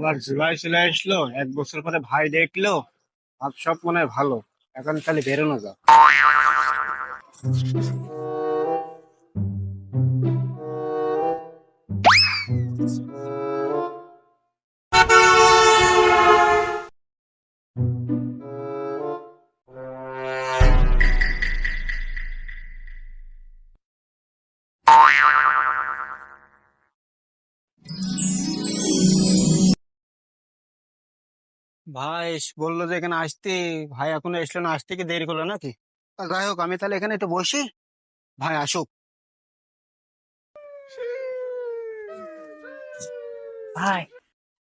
আবার জুলাই চলে আসলো, 1 বছর পরে ভাই দেখলো। আর সব মনে হয় ভালো। এখন খালি বেরোনো যাক। ভাই বললো যে এখানে আসতে। ভাই এখনো আসলো না, আসতে কি দেরি করলো নাকি? যাই হোক, আমি তাহলে এখানে একটু বসি। ভাই আসুক। ভাই,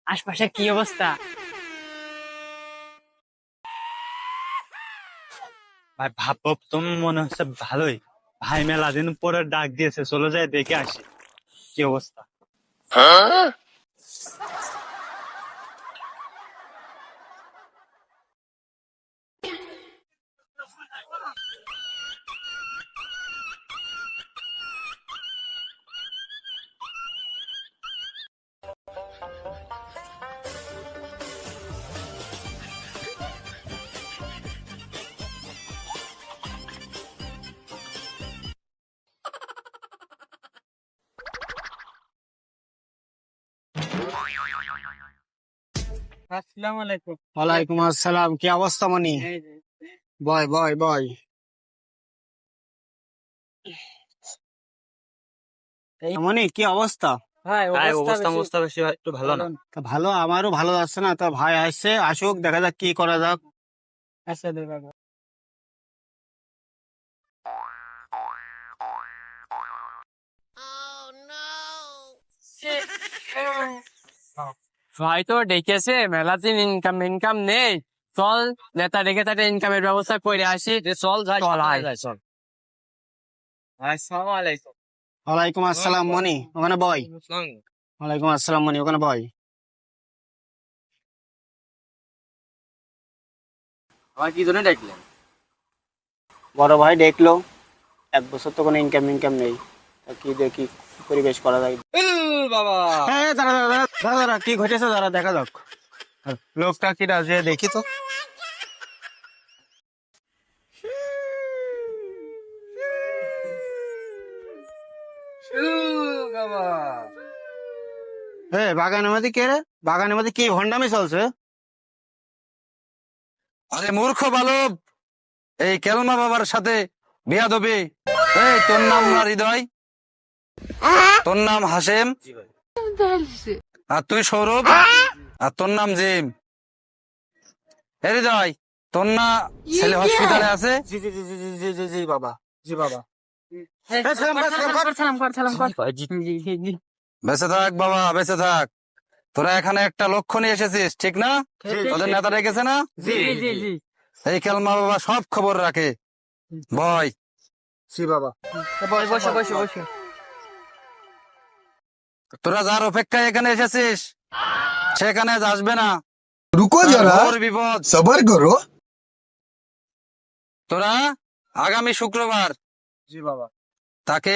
আশপাশের কি অবস্থা? ভাই ভাবব তুমি মনে হচ্ছে ভালোই। ভাই মেলা দিন পরে ডাক দিয়েছে, চলে যায় দেখে আসি কি অবস্থা। আসসালামু আলাইকুম। ওয়ালাইকুম আসসালাম, কি অবস্থা মনি? এই যে, বয় বয় বয়। মনি, কি অবস্থা? ভাই ভাই অবস্থা অবস্থা বেশি একটু ভালো না। তা ভালো, আমারও ভালো যাচ্ছে না। তা ভাই আসছে, আসুক, দেখা যাক কি করা যাক। আচ্ছা দে বাবা। ভাই তো ডেকেছে, মেলা দিন ইনকাম ইনকাম নেই। চল, নেতা ডেকে তাদের ইনকামের ব্যবস্থা করে আসি। চল যাই, চল আয়। চল। আসসালামু আলাইকুম। ওয়ালাইকুম আসসালাম মনি, ওখানে বয়। ওয়ালাইকুম আসসালাম মনি, ওখানে বয়। আমার কি জন্য ডাকলেন? বড় ভাই দেখলো 1 বছর তো কোনো ইনকাম ইনকাম নেই। তা কি দেখি পরিবেশ করা যায়। বাবা, হ্যাঁ, দাঁড়া দাঁড়া দাঁড়া দাঁড়া দাঁড়া, কি ঘটেছে দাঁড়া, দেখা যাক। লোকটা কি রাজে দেখি তো। বাবা। বাগানের মধ্যে কে রে? বাগানের মধ্যে কি ভন্ডামি চলছে? আরে মূর্খ বালক, এই কেলমা বাবার সাথে বিয়াদবি। এই তোর নাম না হৃদয়? তোর নাম হাসেম? আর তুই সৌরভ? আর তোর নাম জিম? এ হৃদয়, তোর না ছেলে হসপিটালে আছে? জি জি জি জি জি জি জি জি বাবা, জি বাবা। সালাম কর, সালাম কর। জি, জি, জি। বেঁচে থাক বাবা, বেঁচে থাক। তোরা এখানে একটা লক্ষ্য নিয়ে এসেছিস, ঠিক না? তোদের নেতা ডেকেছে না? জি, জি, জি। এই কেলমা বাবা সব খবর রাখে। ভয় জি বাবা। বসো, বসো, বসো। তোরা যার অপেক্ষায় এখানে এসেছিস, সেখানে আজ আসবে না। रुको তার जरा ঘোর বিপদ। सबर करो। তোরা আগামী শুক্রবার জি বাবা। তাকে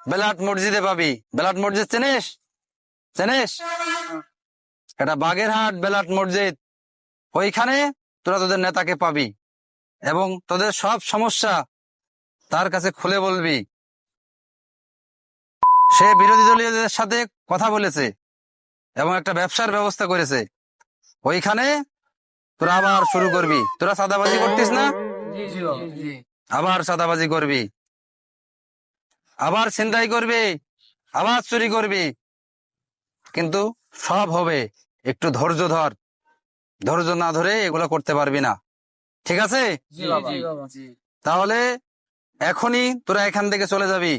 বেলাট মসজিদে পাবি। বেলাট মসজিদ চিনিস? চিনিস? এটা বাগেরহাট বেলাট মসজিদ। ওইখানে তোরা তোদের নেতাকে পাবি এবং তোদের সব সমস্যা তার কাছে খুলে বলবি। সে বিরোধী দলীয়দের সাথে কথা বলেছে এবং একটা ব্যবসার ব্যবস্থা করেছে। ওইখানে তোরা আবার শুরু করবি। তোরা চাঁদাবাজি করতিস না? জি, জি, জি। আবার চাঁদাবাজি করবি, আবার ছিনতাই করবি, আবার চুরি করবি। কিন্তু সব হবে, একটু ধৈর্য ধর। ধৈর্য না ধরে এগুলো করতে পারবি না, ঠিক আছে? জি, জি, জি। তাহলে এখনই তোরা এখান থেকে চলে যাবি।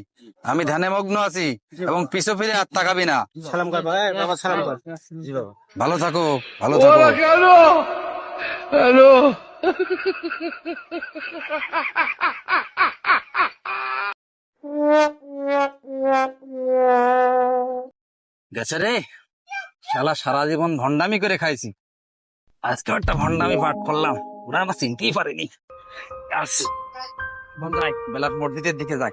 আমি ধ্যানে মগ্ন আছি এবং পিছু ফিরে আর তাকাবি না। সালাম কর বাবা, বাবা সালাম কর। জি বাবা। ভালো থাকো, ভালো থাকো। গেছে রে, শালা সারা জীবন ভন্ডামি করে খাইছি, আজকে একটা ভন্ডামি পাঠ করলাম, ওরা আমার চিনতেই পারেনি। আসছি, যাই বেলাট মসজিদের দিকে যাই।